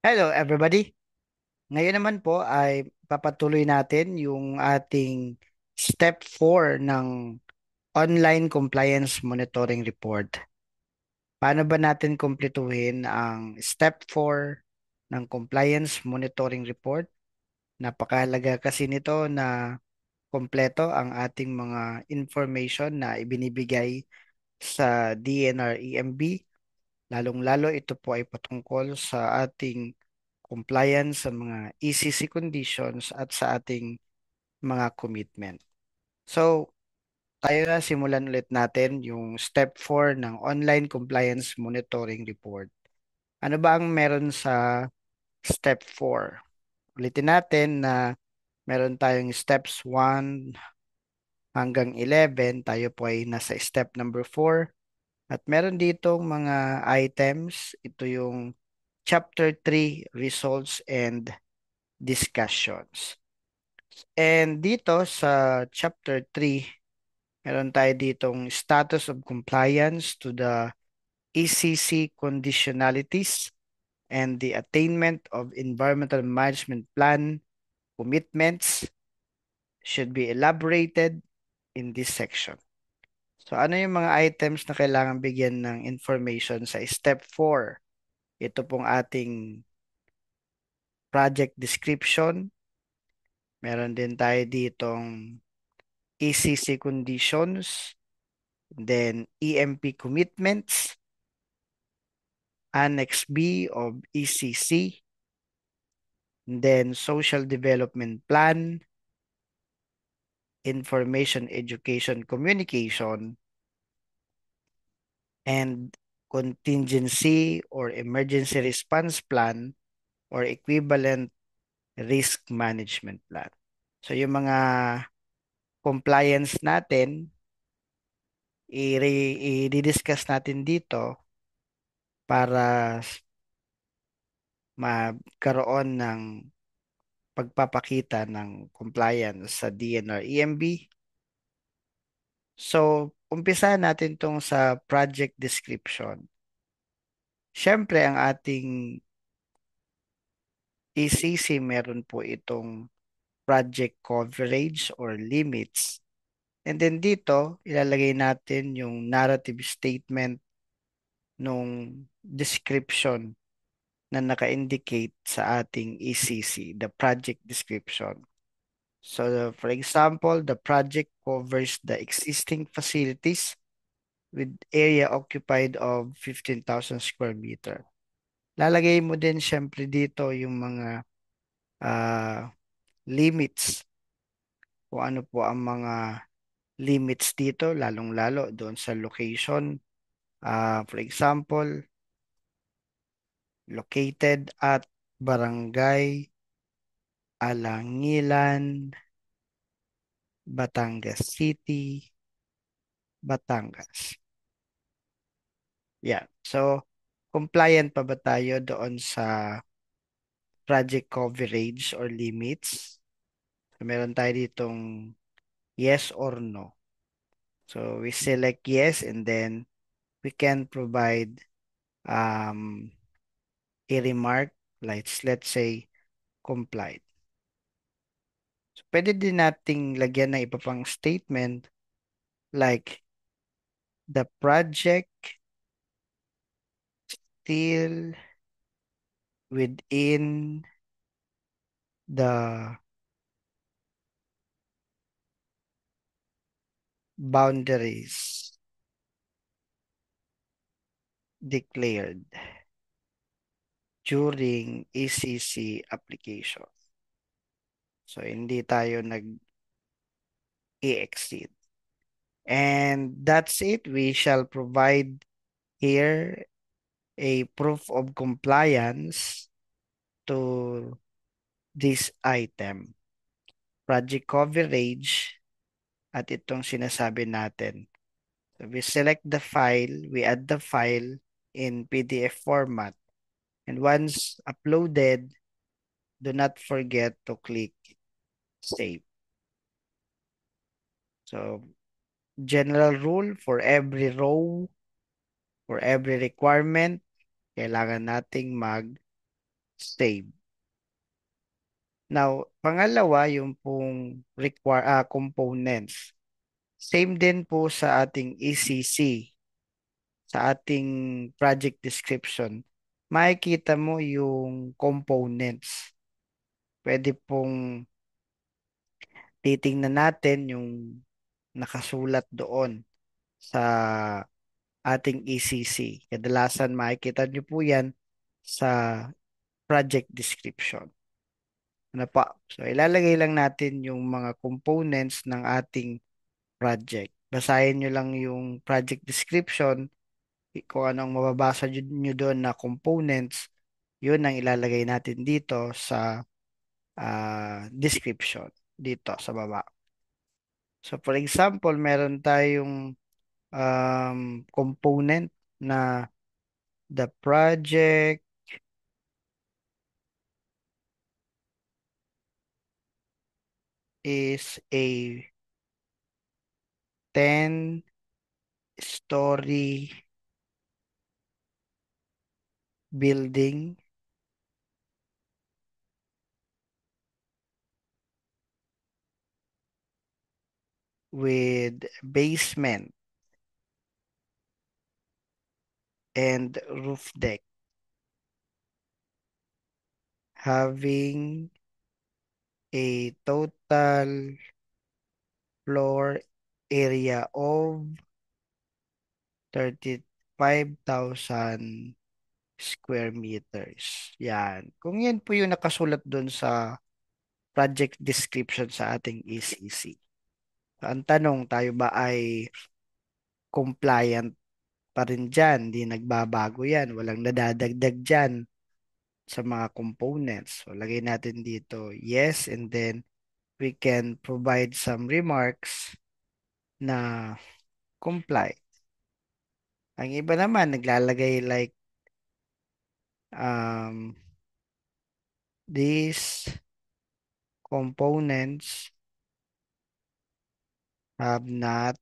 Hello everybody. Ngayon naman po ay papatuloy natin yung ating step 4 ng online compliance monitoring report. Paano ba natin kumpletuhin ang step 4 ng compliance monitoring report? Napakahalaga kasi nito na kompleto ang ating mga information na ibinibigay sa DNR-EMB. Lalong-lalo ito po ay patungkol sa ating compliance sa mga ECC conditions at sa ating mga commitment. So, tayo na simulan ulit natin yung step 4 ng online compliance monitoring report. Ano ba ang meron sa step 4? Ulitin natin na meron tayong steps 1 hanggang 11. Tayo po ay nasa step number 4. At meron ditong mga items. Ito yung chapter 3 results and discussions. And dito sa chapter 3, meron tayo ditong status of compliance to the ECC conditionalities and the attainment of environmental management plan commitments should be elaborated in this section. So ano yung mga items na kailangan bigyan ng information sa step 4? Ito pong ating project description. Meron din tayo ditong ECC conditions, then EMP commitments, Annex B of ECC, then social development plan, information education communication, and contingency or emergency response plan or equivalent risk management plan. So yung mga compliance natin, i-discuss natin dito para magkaroon ng pagpapakita ng compliance sa DNR-EMB. So, umpisa natin tong sa project description. Siyempre, ang ating ECC, meron po itong project coverage or limits. And then dito, ilalagay natin yung narrative statement nung description na naka-indicate sa ating ECC, the project description. So, for example, the project covers the existing facilities with area occupied of 15,000 square meter. Lalagay mo din syempre dito yung mga ah, limits, kung ano po ang mga limits dito, lalong-lalo doon sa location. For example, located at Barangay Alangilan, Batangas City, Batangas. Yeah. So, compliant pa ba tayo doon sa project coverage or limits? So, meron tayo ditong yes or no. So, we select yes and then we can provide um, a remark like let's say complied. So, pwede din nating lagyan ng iba pang statement like the project still within the boundaries declared during ECC application. So, hindi tayo nag-i-exceed. And that's it. We shall provide here a proof of compliance to this item. Project coverage at itong sinasabi natin. So we select the file, we add the file in PDF format. And once uploaded, do not forget to click save. So general rule for every row, for every requirement, kailangan nating mag save. Now, pangalawa, yung pong components. Same din po sa ating ECC, sa ating project description. Makikita mo yung components. Pwede pong titingnan natin yung nakasulat doon sa ating ECC. Kadalasan makikita nyo po yan sa project description. Ano pa? So, ilalagay lang natin yung mga components ng ating project. Basahin nyo lang yung project description, kung ano ang mababasa nyo doon na components, yun ang ilalagay natin dito sa description, dito sa baba. So, for example, meron tayong component na the project is a 10-story building with basement and roof deck having a total floor area of 35,000 square meters. Yan. Kung yan po yung nakasulat doon sa project description sa ating ECC. Ang tanong, tayo ba ay compliant pa rin dyan? Di nagbabago yan. Walang nadadagdag dyan sa mga components. So, lagay natin dito, yes, and then we can provide some remarks na comply. Ang iba naman, naglalagay like, um, these components have not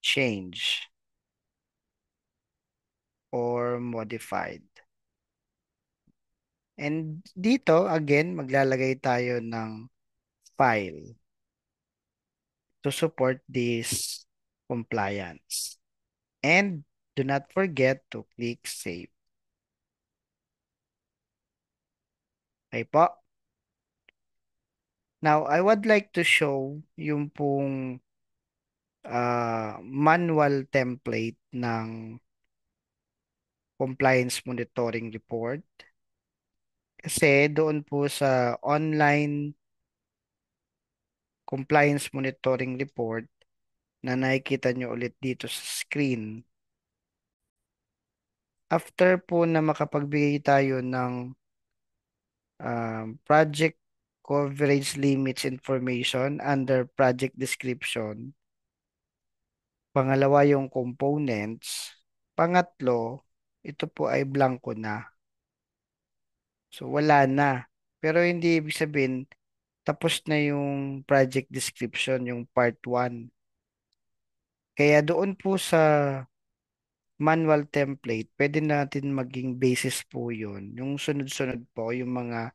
changed or modified. And dito, again, maglalagay tayo ng file to support this compliance. And do not forget to click save. Okay po. Now, I would like to show yung pong manual template ng compliance monitoring report. Kasi doon po sa online compliance monitoring report na nakikita nyo ulit dito sa screen, after po na makapagbigay tayo ng project coverage limits information under project description, pangalawa yung components, pangatlo, ito po ay blanco na. So wala na. Pero hindi ibig sabihin tapos na yung project description, yung part 1. Kaya doon po sa manual template, pwede natin maging basis po yun. Yung sunod-sunod po, yung mga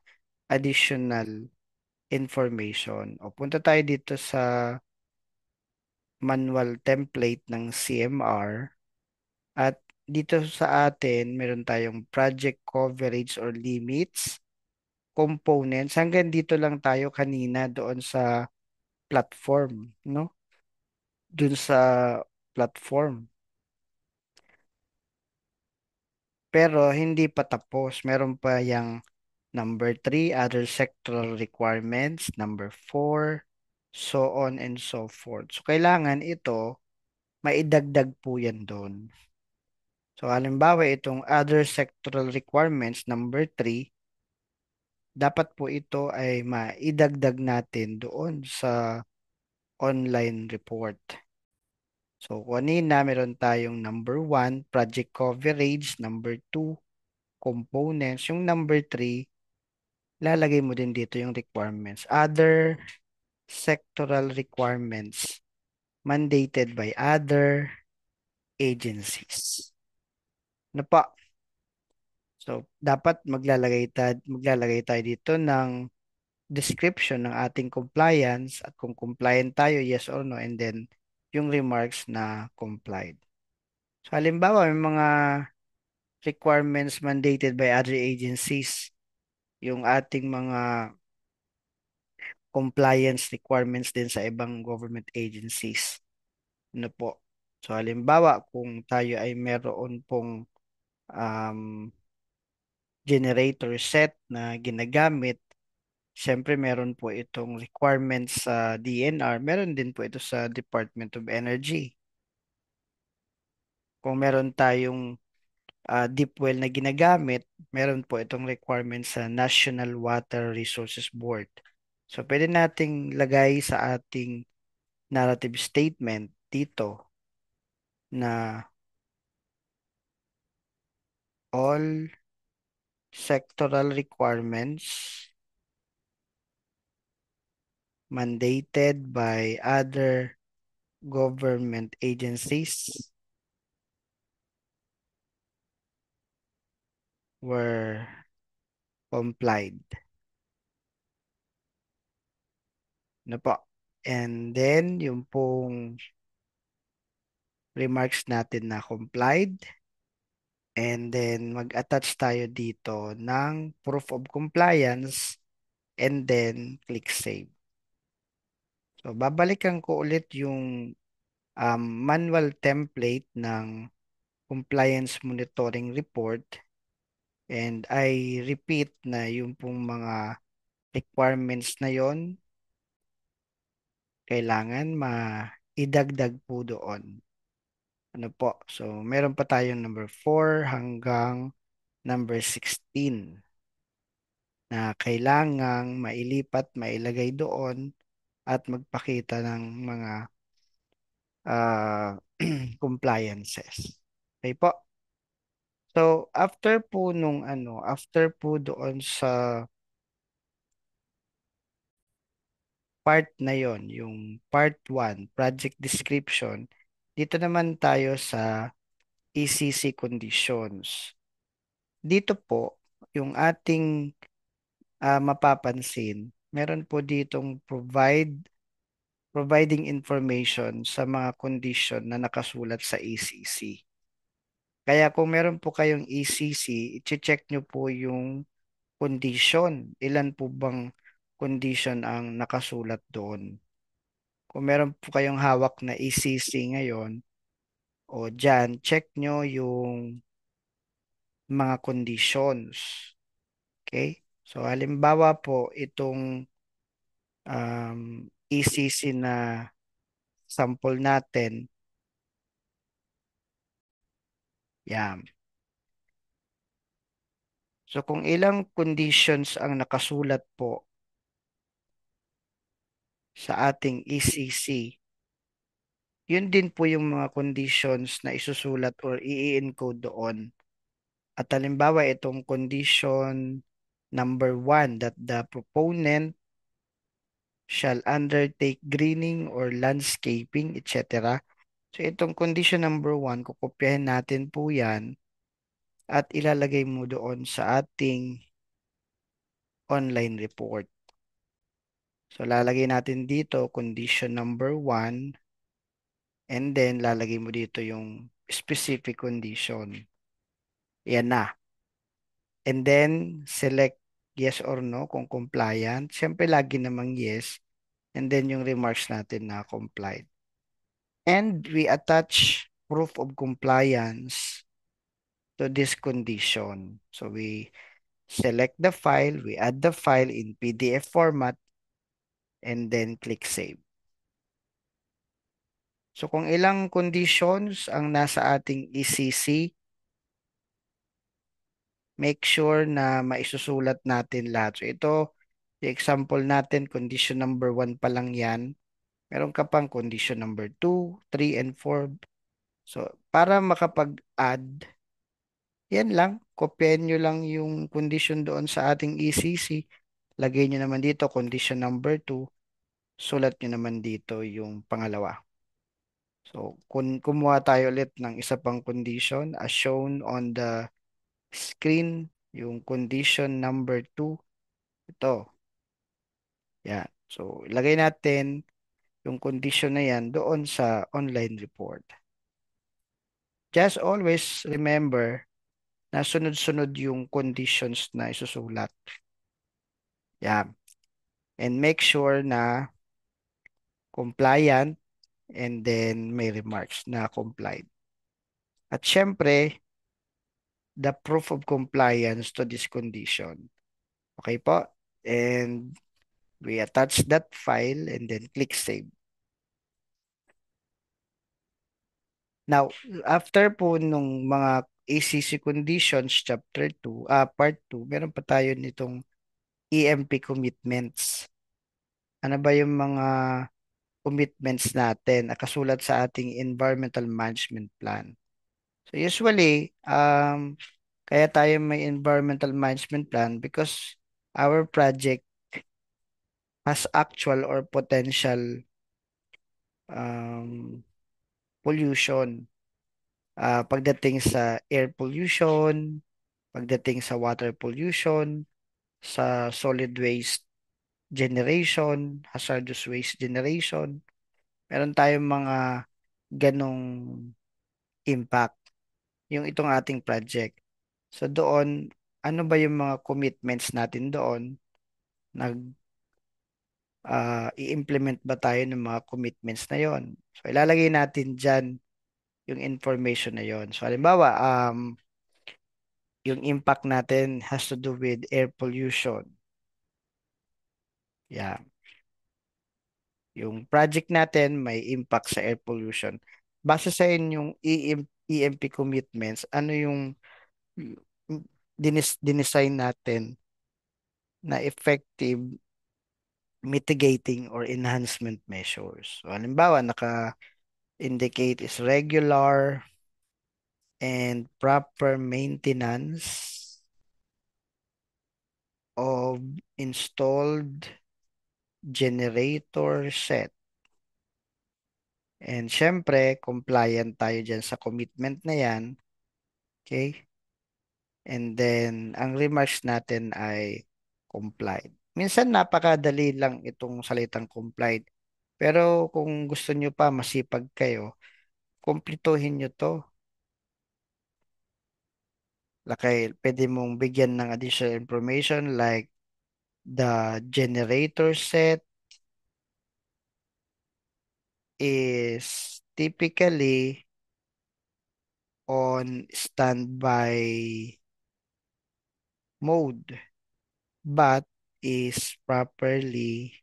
additional information. O punta tayo dito sa manual template ng CMR at dito sa atin, meron tayong project coverage or limits, components. Hanggang dito lang tayo kanina doon sa platform, no? Doon sa platform. Pero hindi pa tapos. Meron pa yung number 3, other sectoral requirements. Number 4, so on and so forth. So, kailangan ito, maidagdag po yan doon. So, halimbawa, itong other sectoral requirements, number 3, dapat po ito ay maidagdag natin doon sa online report. So, kanina meron tayong number 1, project coverage, number 2, components. Yung number 3, lalagay mo din dito yung requirements. Other sectoral requirements mandated by other agencies. Ano pa? So, dapat maglalagay tayo dito ng description ng ating compliance at kung compliant tayo, yes or no, and then yung remarks na complied. So, halimbawa, may mga requirements mandated by other agencies, yung ating mga compliance requirements din sa ibang government agencies. Ano po? So, halimbawa, kung tayo ay meron pong um, generator set na ginagamit, siyempre meron po itong requirements sa DNR, meron din po ito sa Department of Energy. Kung meron tayong deep well na ginagamit, meron po itong requirements sa National Water Resources Board. So, pwede nating lagay sa ating narrative statement dito na all sectoral requirements mandated by other government agencies were complied. Ano po? And then, yung pong remarks natin na complied. And then, mag-attach tayo dito ng proof of compliance and then click save. So, babalikan ko ulit yung manual template ng compliance monitoring report and I repeat na yung pong mga requirements na yon kailangan idagdag po doon. Ano po? So, meron pa tayong number 4 hanggang number 16 na kailangang mailipat, mailagay doon at magpakita ng mga compliances. Okay po. So, after po doon sa part na yon, yung part 1, project description, dito naman tayo sa ECC conditions. Dito po, yung ating mapapansin, meron po ditong providing information sa mga condition na nakasulat sa ECC. Kaya kung meron po kayong ECC, i-check nyo po yung condition. Ilan po bang condition ang nakasulat doon? Kung meron po kayong hawak na ECC ngayon, o dyan, check nyo yung mga conditions. Okay? So, halimbawa po, itong ECC na sample natin, yan. So, kung ilang conditions ang nakasulat po sa ating ECC, yun din po yung mga conditions na isusulat or i-encode doon. At halimbawa, itong condition number 1 that the proponent shall undertake greening or landscaping, etc. So, itong condition number 1, kukopyahin natin po yan at ilalagay mo doon sa ating online report. So, lalagay natin dito condition number 1 and then lalagay mo dito yung specific condition. Yan na. And then, select yes or no kung compliant. Siyempre, lagi namang yes. And then, yung remarks natin na complied. And we attach proof of compliance to this condition. So, we select the file, we add the file in PDF format, and then click save. So, kung ilang conditions ang nasa ating ECC, make sure na maisusulat natin lahat. So, ito, the example natin, condition number 1 pa lang yan. Meron ka pang condition number 2, 3, and 4. So, para makapag-add, yan lang. Kopyahin nyo lang yung condition doon sa ating ECC. Lagay nyo naman dito, condition number 2. Sulat nyo naman dito yung pangalawa. So, kung kumuha tayo ulit ng isa pang condition as shown on the screen, yung condition number 2, ito. Yan. So, ilagay natin yung condition na yan doon sa online report. Just always remember na sunod-sunod yung conditions na isusulat. Yan. And make sure na compliant and then may remarks na complied. At syempre, the proof of compliance to this condition. Okay po? And we attach that file and then click save. Now, after po nung mga ACC conditions, chapter 2, part 2, meron pa tayo nitong EMP commitments. Ano ba yung mga commitments natin na kasulat sa ating environmental management plan? So usually, kaya tayo may environmental management plan because our project has actual or potential um, pollution. Pagdating sa air pollution, pagdating sa water pollution, sa solid waste generation, hazardous waste generation, meron tayong mga ganong impact yung itong ating project. So doon, ano ba yung mga commitments natin doon? I-implement ba tayo ng mga commitments na yon? So ilalagay natin dyan yung information na yon. So halimbawa, yung impact natin has to do with air pollution. Yeah. Yung project natin may impact sa air pollution. Base sa inyong EMP commitments, ano yung dinesign natin na effective mitigating or enhancement measures. So, halimbawa, naka-indicate is regular and proper maintenance of installed generator set. And syempre, compliant tayo dyan sa commitment na yan. Okay? And then, ang remarks natin ay complied. Minsan napakadali lang itong salitang complied. Pero kung gusto nyo pa, masipag kayo, kumplituhin nyo to. Pwede mong bigyan ng additional information like the generator set is typically on standby mode but is properly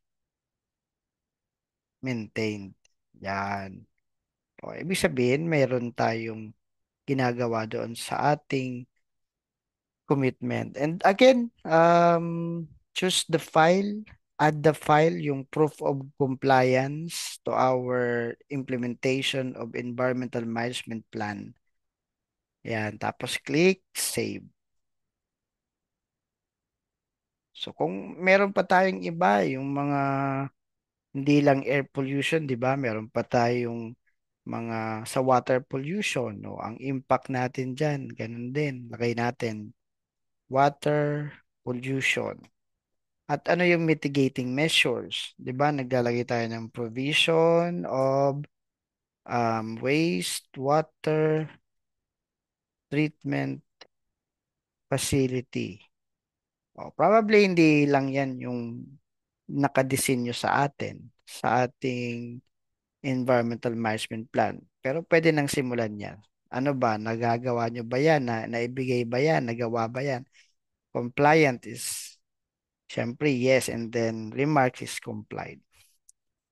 maintained. Yan. O, ibig sabihin, mayroon tayong ginagawa doon sa ating commitment. And again, choose the file, add the file, yung proof of compliance to our implementation of environmental management plan. Yan, tapos click save. So kung meron pa tayong iba, yung mga hindi lang air pollution, 'di ba? Meron pa tayong mga sa water pollution, no? Ang impact natin diyan, ganun din. Lagay natin water pollution. At ano yung mitigating measures? 'Di ba? Naglalagay tayo ng provision of waste water treatment facility. Probably hindi lang yan yung nakadisenyo sa atin, sa ating environmental management plan. Pero pwede nang simulan yan. Ano ba? Nagagawa nyo ba yan? Naibigay ba yan? Nagawa ba yan? Compliant is, syempre, yes. And then, remark is complied.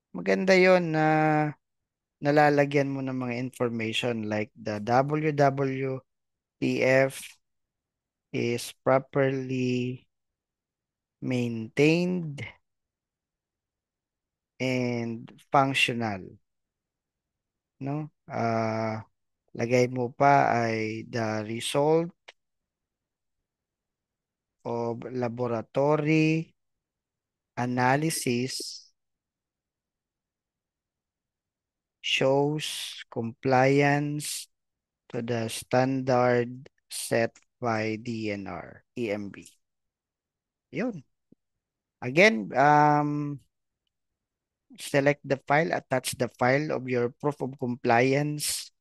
Maganda yon na nalalagyan mo ng mga information like the WWTF is properly maintained and functional, no? Lagay mo pa ay the result of laboratory analysis shows compliance to the standard set by DNR, EMB. Yun. Again, select the file, attach the file of your proof of compliance,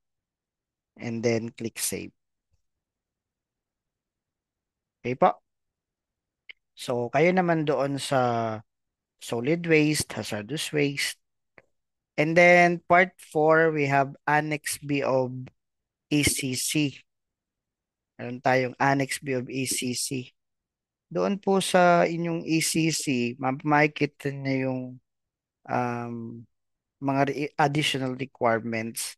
and then click save. Okay po. So, kayo naman doon sa solid waste, hazardous waste. And then part 4, we have Annex B of ECC. Meron tayong Annex B of ECC. Doon po sa inyong ECC, makikita niyo yung um, mga additional requirements,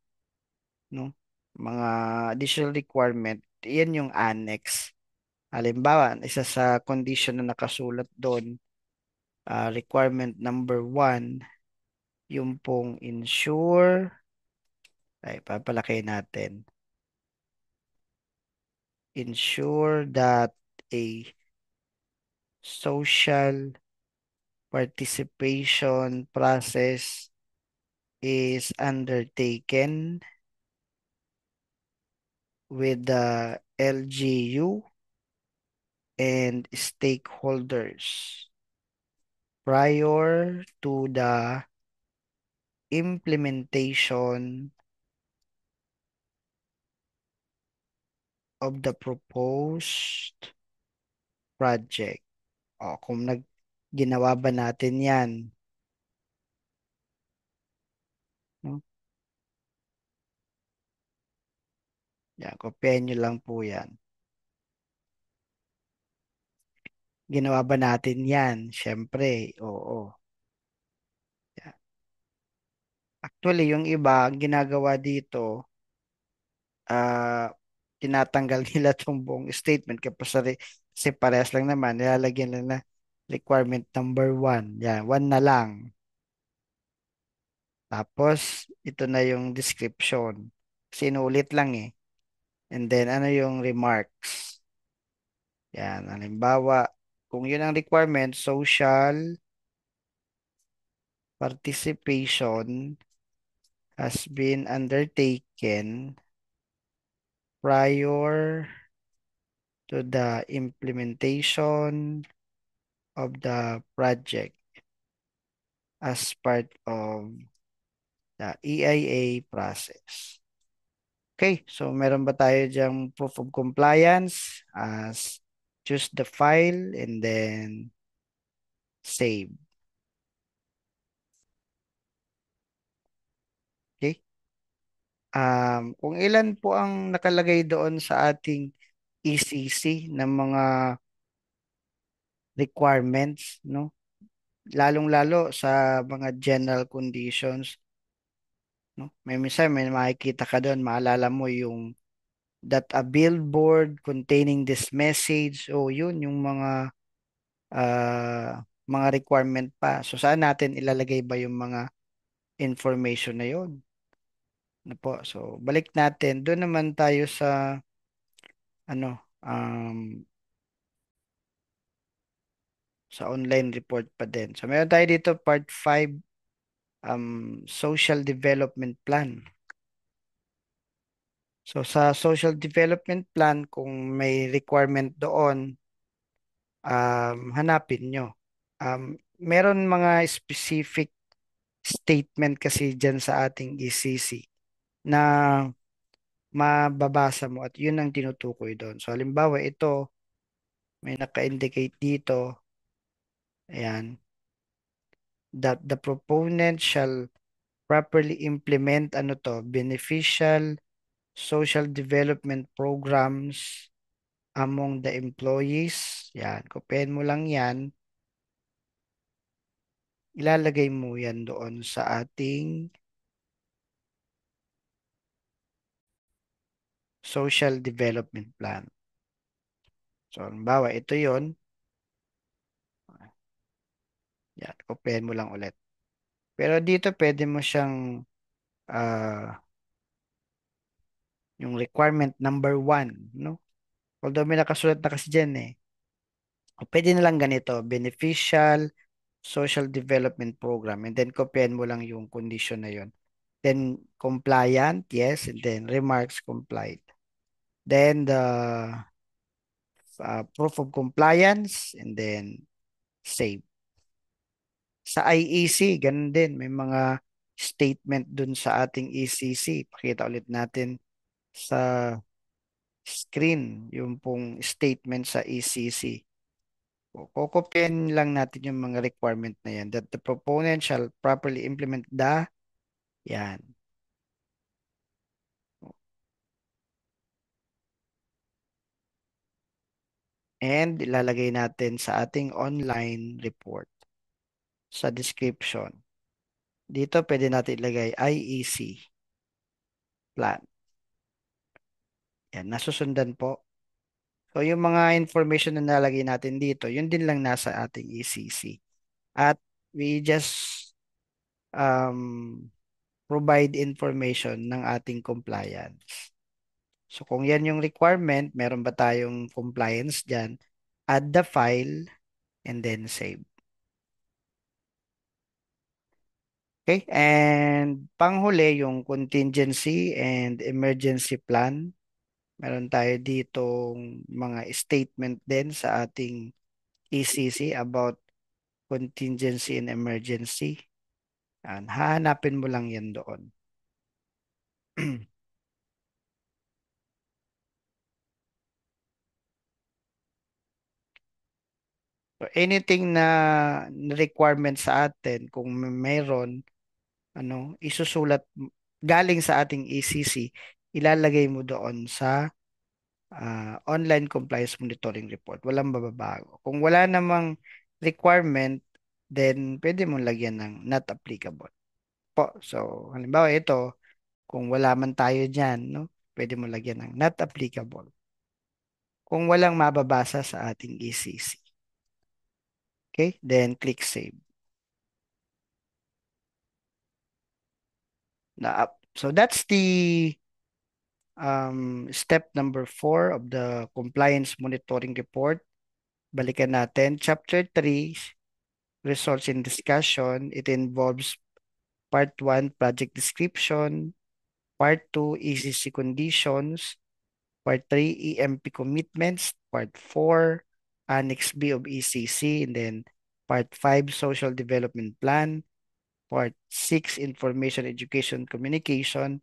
no? Mga additional requirement, yan yung annex. Halimbawa, isa sa condition na nakasulat doon, requirement number 1, yung pong ensure, ay papalaki natin, ensure that a social participation process is undertaken with the LGU and stakeholders prior to the implementation of the proposed project. O, kung ginawa ba natin yan? No? Yan, kopyahin nyo lang po yan. Ginawa ba natin yan? Siyempre, oo. Yan. Actually, yung iba, ang ginagawa dito, ah, tinatanggal nila tong buong statement kasi parehas lang naman, nilalagyan lang na requirement number 1. Yan, 1 na lang. Tapos, ito na yung description. Sinulit lang eh. And then, ano yung remarks? Yan, halimbawa, kung yun ang requirement, social participation has been undertaken prior to the implementation of the project as part of the EIA process. Okay, so meron ba tayo diyang proof of compliance? As choose the file and then save. Okay? Kung ilan po ang nakalagay doon sa ating ECC ng mga requirements, no? Lalong-lalo sa mga general conditions, no? May minsan may makikita ka doon, maalala mo yung that a billboard containing this message, o yun yung mga requirement pa. So saan natin ilalagay ba yung mga information na yun? Ano po? So balik natin. Doon naman tayo sa ano sa online report pa din. So meron tayo dito part 5, social development plan. So sa social development plan, kung may requirement doon, hanapin nyo. Meron mga specific statement kasi dyan sa ating ECC na mababasa mo at yun ang tinutukoy doon. So halimbawa ito, may naka-indicate dito, ayan, that the proponent shall properly implement beneficial social development programs among the employees. Yan, kopyahin mo lang yan. Ilalagay mo yan doon sa ating social development plan. So, halimbawa, ito yon. Yan, kopyahin mo lang ulit. Pero dito, pwede mo siyang yung requirement number 1, no? Although may nakasulat na kasi dyan eh. O pwede na lang ganito, beneficial social development program. And then, kopyahin mo lang yung condition na yon. Then, compliant, yes. And then, remarks complied. Then, the proof of compliance, and then save. Sa IEC, ganun din. May mga statement dun sa ating ECC. Pakita ulit natin sa screen yung pong statement sa ECC. Kukopyahin lang natin yung mga requirement na yan. That the proponent shall properly implement yan. And ilalagay natin sa ating online report sa description. Dito pwede natin ilagay IEC plan. Yan, nasusundan po. So yung mga information na nalagay natin dito, yun din lang nasa ating ECC. At we just um, provide information ng ating compliance. So kung yan yung requirement, meron ba tayong compliance dyan? Add the file and then save. Okay, and panghuli yung contingency and emergency plan. Meron tayo ditong mga statement din sa ating ECC about contingency and emergency. Yan, hahanapin mo lang yan doon. So anything na requirement sa atin, kung mayroon, isusulat galing sa ating ECC, ilalagay mo doon sa online compliance monitoring report. Walang bababago. Kung wala namang requirement, then pwede mong lagyan ng not applicable po. So, halimbawa ito, kung wala man tayo dyan, no, pwede mong lagyan ng not applicable. Kung walang mababasa sa ating ECC. Okay, then click save. So that's the step number 4 of the compliance monitoring report. Balikan natin. Chapter 3, results in discussion. It involves Part 1, project description. Part 2, ECC conditions. Part 3, EMP commitments. Part 4, Annex B of ECC. And then Part 5, social development plan. Part 6, information, education, communication.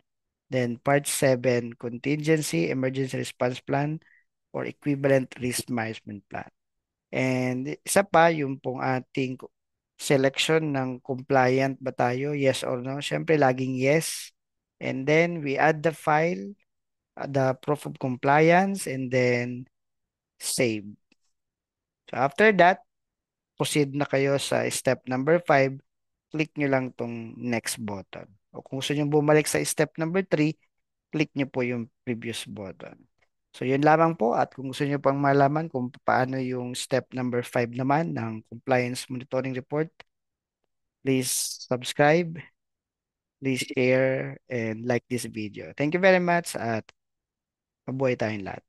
Then Part 7, contingency, emergency response plan, or equivalent risk management plan. And isa pa, yung pong ating selection ng compliant ba tayo, yes or no? Siyempre, laging yes. And then, we add the file, the proof of compliance, and then save. So, after that, proceed na kayo sa step number 5. Click nyo lang tong next button. O kung gusto nyo bumalik sa step number 3, click nyo po yung previous button. So, yun lamang po. At kung gusto nyo pang malaman kung paano yung step number 5 naman ng compliance monitoring report, please subscribe, please share, and like this video. Thank you very much at mabuhay tayong lahat.